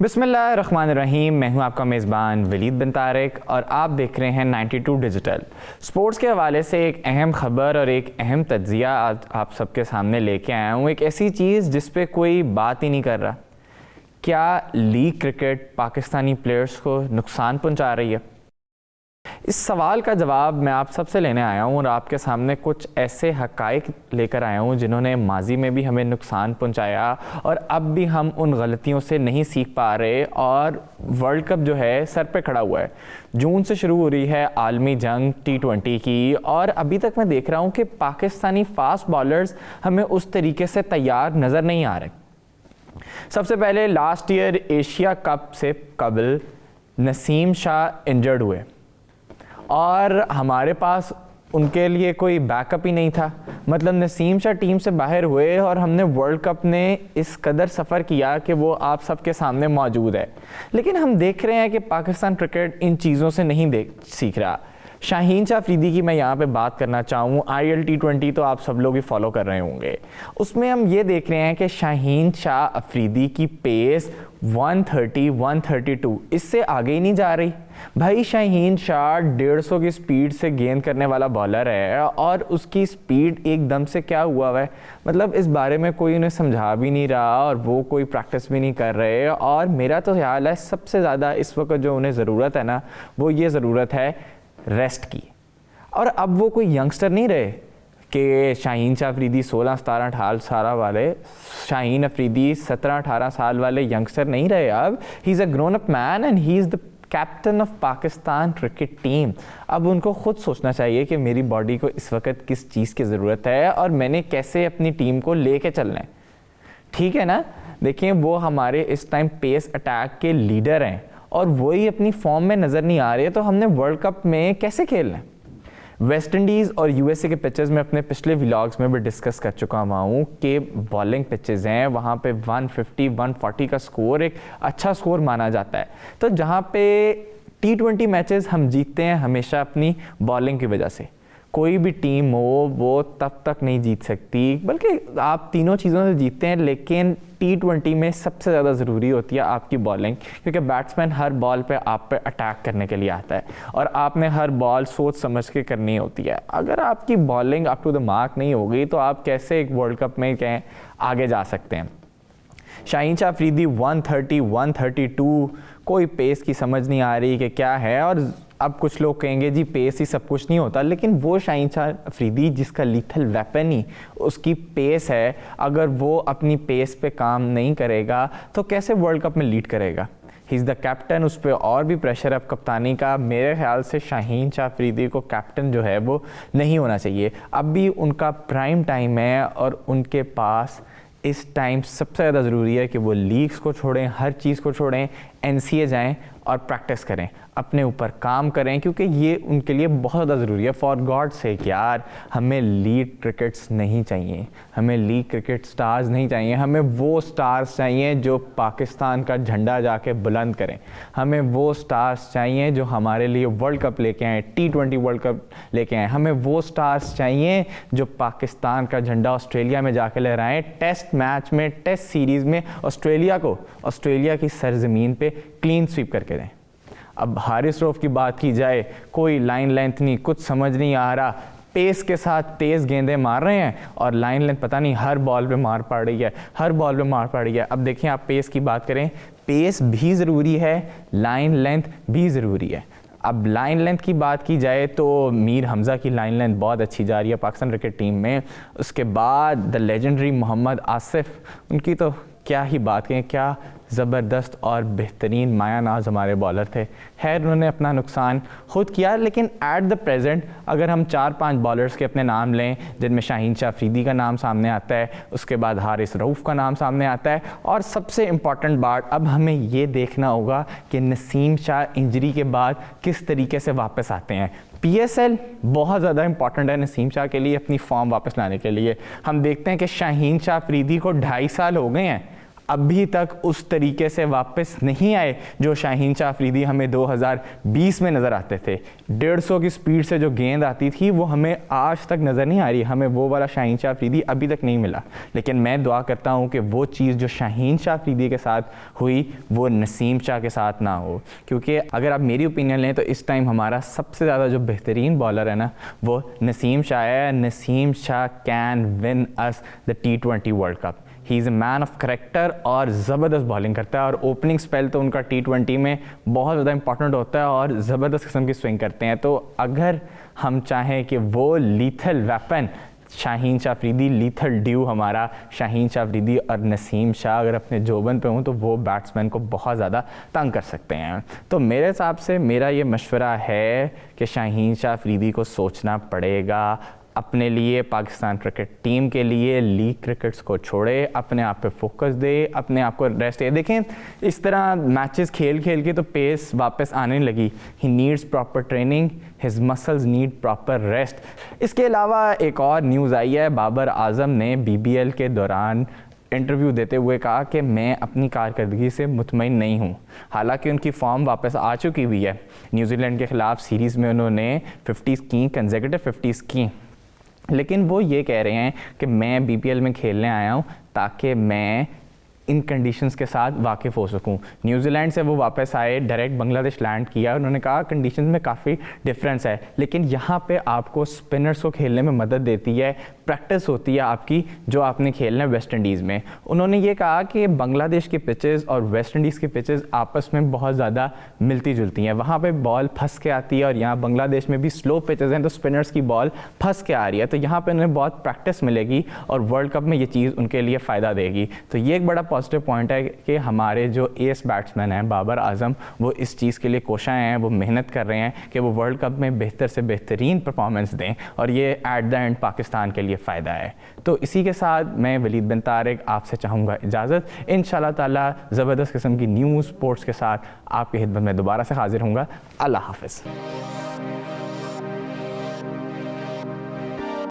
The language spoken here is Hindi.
बिस्मिल्लाहिर्रहमानिर्रहीम। मैं हूं आपका मेज़बान वलीद बिन तारिक और आप देख रहे हैं 92 डिजिटल। स्पोर्ट्स के हवाले से एक अहम ख़बर और एक अहम तज्ज़िया आज आप सबके सामने लेके आया हूं। एक ऐसी चीज़ जिस पे कोई बात ही नहीं कर रहा। क्या लीग क्रिकेट पाकिस्तानी प्लेयर्स को नुकसान पहुंचा रही है? इस सवाल का जवाब मैं आप सबसे लेने आया हूँ और आपके सामने कुछ ऐसे हक़ाइक़ लेकर आया हूँ जिन्होंने माजी में भी हमें नुकसान पहुँचाया और अब भी हम उन गलतियों से नहीं सीख पा रहे और वर्ल्ड कप जो है सर पे खड़ा हुआ है। जून से शुरू हो रही है आलमी जंग T20 की और अभी तक मैं देख रहा हूँ कि पाकिस्तानी फास्ट बॉलर्स हमें उस तरीके से तैयार नज़र नहीं आ रहे। सबसे पहले लास्ट ईयर एशिया कप से कबल नसीम शाह इंजर्ड हुए और हमारे पास उनके लिए कोई बैकअप ही नहीं था। मतलब नसीम शाह टीम से बाहर हुए और हमने वर्ल्ड कप ने इस कदर सफ़र किया कि वो आप सबके सामने मौजूद है। लेकिन हम देख रहे हैं कि पाकिस्तान क्रिकेट इन चीज़ों से नहीं सीख रहा। शाहीन शाह अफरीदी की मैं यहाँ पे बात करना चाहूँ। IL T20 तो आप सब लोग ही फॉलो कर रहे होंगे। उसमें हम ये देख रहे हैं कि शाहीन शाह अफरीदी की पेस 130, 132 इससे आगे ही नहीं जा रही। भाई शाहीन शाह 150 की स्पीड से गेंद करने वाला बॉलर है और उसकी स्पीड एकदम से क्या हुआ है, मतलब इस बारे में कोई उन्हें समझा भी नहीं रहा और वो कोई प्रैक्टिस भी नहीं कर रहे। और मेरा तो ख्याल है सबसे ज़्यादा इस वक्त जो उन्हें ज़रूरत है ना, वो ये ज़रूरत है रेस्ट की। और अब वो कोई यंगस्टर नहीं रहे कि शाहीन शाह अफरीदी 16, 17, 18 साल वाले शाहीन अफरीदी 17, 18 साल वाले यंगस्टर नहीं रहे। अब he is a grown up man and he is the captain of Pakistan cricket team. अब उनको खुद सोचना चाहिए कि मेरी बॉडी को इस वक्त किस चीज़ की ज़रूरत है और मैंने कैसे अपनी टीम को लेके चलना है। ठीक है ना? देखिए वो हमारे इस टाइम पेस अटैक के लीडर हैं और वही अपनी फॉर्म में नज़र नहीं आ रही है, तो हमने वर्ल्ड कप में कैसे खेलना है? वेस्ट इंडीज़ और USA के पिचेस में अपने पिछले व्लॉग्स में भी डिस्कस कर चुका हूँ कि बॉलिंग पिचेस हैं, वहाँ पे 150, 140 का स्कोर एक अच्छा स्कोर माना जाता है। तो जहाँ पे T20 मैचेस हम जीतते हैं हमेशा अपनी बॉलिंग की वजह से। कोई भी टीम हो वो तब तक नहीं जीत सकती, बल्कि आप तीनों चीज़ों से जीतते हैं, लेकिन T20 में सबसे ज़्यादा ज़रूरी होती है आपकी बॉलिंग, क्योंकि बैट्समैन हर बॉल पे आप पे अटैक करने के लिए आता है और आपने हर बॉल सोच समझ के करनी होती है। अगर आपकी bowling up to the mark नहीं होगी तो आप कैसे एक वर्ल्ड कप में कहें आगे जा सकते हैं। शाहीन शाह अफरीदी 130, 132 कोई पेस की समझ नहीं आ रही कि क्या है। और अब कुछ लोग कहेंगे जी पेस ही सब कुछ नहीं होता, लेकिन वो शाहीन शाह अफरीदी जिसका लीथल वेपन ही उसकी पेस है, अगर वो अपनी पेस पे काम नहीं करेगा तो कैसे वर्ल्ड कप में लीड करेगा? ही इज़ द कैप्टन, उस पर और भी प्रेशर अब कप्तानी का। मेरे ख्याल से शाहीन शाह अफरीदी को कैप्टन जो है वो नहीं होना चाहिए। अब भी उनका प्राइम टाइम है और उनके पास इस टाइम सबसे ज़्यादा ज़रूरी है कि वो लीग्स को छोड़ें, हर चीज़ को छोड़ें, NCA जाएं और प्रैक्टिस करें, अपने ऊपर काम करें, क्योंकि ये उनके लिए बहुत ज़्यादा ज़रूरी है। फॉर गॉड सेक यार, हमें लीग क्रिकेट्स नहीं चाहिए, हमें लीग क्रिकेट स्टार्स नहीं चाहिए, हमें वो स्टार्स चाहिए जो पाकिस्तान का झंडा जाके बुलंद करें। हमें वो स्टार्स चाहिए जो हमारे लिए वर्ल्ड कप लेके आएँ, T20 वर्ल्ड कप लेके आएँ। हमें वो स्टार्स चाहिए जो पाकिस्तान का झंडा ऑस्ट्रेलिया में जाके लहराएँ, टेस्ट मैच में, टेस्ट सीरीज़ में ऑस्ट्रेलिया को ऑस्ट्रेलिया की सरजमीन पे क्लीन स्वीप करके दें। अब हारिस रऊफ की बात की जाए, कोई लाइन लेंथ नहीं, कुछ समझ नहीं आ रहा, पेस के साथ तेज़ गेंदें मार रहे हैं और लाइन लेंथ पता नहीं हर बॉल पे मार पड़ रही है, हर बॉल पे मार पड़ रही है। अब देखिए आप पेस की बात करें, पेस भी ज़रूरी है, लाइन लेंथ भी ज़रूरी है। अब लाइन लेंथ की बात की जाए तो मीर हमज़ा की लाइन लेंथ बहुत अच्छी जा रही है पाकिस्तान क्रिकेट टीम में। उसके बाद द लेजेंडरी मोहम्मद आसिफ, उनकी तो क्या ही बात करें, क्या ज़बरदस्त और बेहतरीन माया नाज हमारे बॉलर थे। खैर उन्होंने अपना नुकसान खुद किया, लेकिन एट द प्रेजेंट अगर हम 4-5 बॉलर्स के अपने नाम लें जिनमें शाहीन शाह अफरीदी का नाम सामने आता है, उसके बाद हारिस रऊफ का नाम सामने आता है, और सबसे इम्पॉर्टेंट बात अब हमें ये देखना होगा कि नसीम शाह इंजरी के बाद किस तरीके से वापस आते हैं। PSL बहुत ज़्यादा इंपॉर्टेंट है नसीम शाह के लिए अपनी फॉर्म वापस लाने के लिए। हम देखते हैं कि शाहीन शाह अफरीदी को 2.5 साल हो गए हैं, अभी तक उस तरीके से वापस नहीं आए जो शाहीन शाह अफरीदी हमें 2020 में नज़र आते थे। 150 की स्पीड से जो गेंद आती थी वो हमें आज तक नज़र नहीं आ रही, हमें वो वाला शाहीन शाह अफरीदी अभी तक नहीं मिला। लेकिन मैं दुआ करता हूँ कि वो चीज़ जो शाहीन शाह अफरीदी के साथ हुई वो नसीम शाह के साथ ना हो, क्योंकि अगर आप मेरी ओपिनियन लें तो इस टाइम हमारा सबसे ज़्यादा जो बेहतरीन बॉलर है ना वो नसीम शाह है। Naseem Shah can win us the T20 world cup. He is a man of character और ज़बरदस्त बॉलिंग करता है, और ओपनिंग स्पेल तो उनका T20 में बहुत ज़्यादा इंपॉर्टेंट होता है और ज़बरदस्त किस्म की स्विंग करते हैं। तो अगर हम चाहें कि वो lethal weapon Shaheen Shah Afridi, lethal due हमारा शाहीन शाह अफरीदी और नसीम शाह अगर अपने जोबन पे हों तो वो बैट्समैन को बहुत ज़्यादा तंग कर सकते हैं। तो मेरे हिसाब से मेरा ये मशवरा है कि शाहीन शाह अफरीदी को सोचना पड़ेगा अपने लिए, पाकिस्तान क्रिकेट टीम के लिए, लीग क्रिकेट्स को छोड़े, अपने आप पे फोकस दे, अपने आप को रेस्ट दे। देखें इस तरह मैचेस खेल खेल के तो पेस वापस आने लगी। He needs proper training, his muscles need proper rest. इसके अलावा एक और न्यूज़ आई है, बाबर आजम ने BBL के दौरान इंटरव्यू देते हुए कहा कि मैं अपनी कारकर्दगी से मुतमईन नहीं हूँ। हालांकि उनकी फॉर्म वापस आ चुकी हुई है। न्यूजीलैंड के ख़िलाफ़ सीरीज़ में उन्होंने 50s की, कंसेक्यूटिव 50s की, लेकिन वो ये कह रहे हैं कि मैं BBL में खेलने आया हूँ ताकि मैं इन कंडीशंस के साथ वाकिफ़ हो सकूं। न्यूजीलैंड से वो वापस आए, डायरेक्ट बांग्लादेश लैंड किया। उन्होंने कहा कंडीशंस में काफ़ी डिफरेंस है, लेकिन यहाँ पे आपको स्पिनर्स को खेलने में मदद देती है, प्रैक्टिस होती है आपकी जो आपने खेलना है वेस्ट इंडीज़ में। उन्होंने ये कहा कि बांग्लादेश की पिचेस और वेस्ट इंडीज़ की पिचेस आपस में बहुत ज़्यादा मिलती जुलती हैं। वहाँ पर बॉल फंस के आती है और यहाँ बांग्लादेश में भी स्लो पिचेस हैं तो स्पिनर्स की बॉल फंस के आ रही है। तो यहाँ पर उन्हें बहुत प्रैक्टिस मिलेगी और वर्ल्ड कप में ये चीज़ उनके लिए फ़ायदा देगी। तो ये एक बड़ा पॉजिटिव पॉइंट है कि हमारे जो एस बैट्समैन हैं बाबर आजम, वो इस चीज़ के लिए कोशिश हैं, वो मेहनत कर रहे हैं कि वो वर्ल्ड कप में बेहतर से बेहतरीन परफॉर्मेंस दें, और ये एट द एंड पाकिस्तान के लिए फ़ायदा है। तो इसी के साथ मैं वलीद बिन तारिक आपसे चाहूँगा इजाज़त। इंशाल्लाह ताला ज़बरदस्त किस्म की न्यूज़ स्पोर्ट्स के साथ आपकी खिदमत में दोबारा से हाजिर होऊंगा। अल्लाह हाफ़िज़।